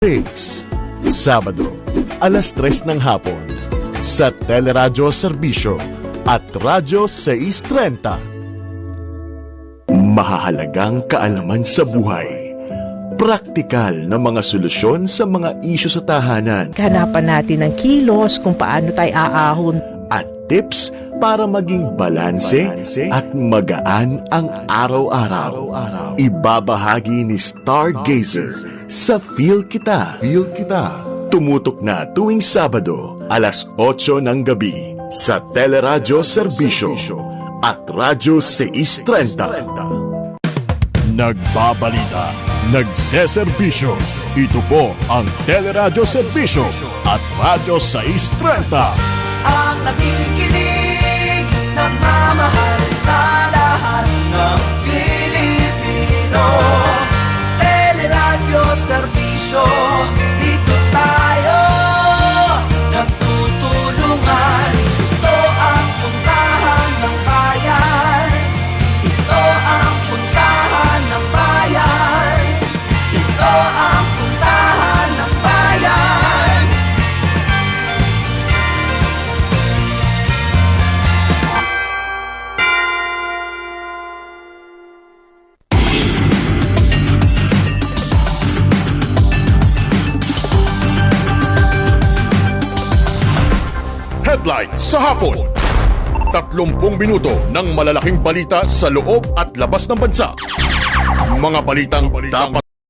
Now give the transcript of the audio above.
Days, Sabado, alas 3 ng hapon, sa Teleradyo Serbisyo at Radyo 630. Mahahalagang kaalaman sa buhay. Praktikal na mga solusyon sa mga isyu sa tahanan. Hanapan natin ng kilos kung paano tayo aahon. At tips para maging balanse at magaan ang araw-araw. Ibabahagi ni Stargazer sa Feel Kita. Tumutok na tuwing Sabado, alas 8 ng gabi sa Teleradyo Serbisyo at Radyo 630. Nagbabalita, nagseserbisyo. Ito po ang Teleradyo Serbisyo at Radyo 630. Ang nakikinig, nagmamahal sa lahat ng Pilipino. Teleradyo Serbisyo, dito tayo nagtutulungan. Ito ang puntahan ng bayan. Ito ang puntahan ng bayan. Ito ang puntahan ng bayan. Headline sa hapon. 30 minuto ng malalaking balita sa loob at labas ng bansa. Mga balitang dapat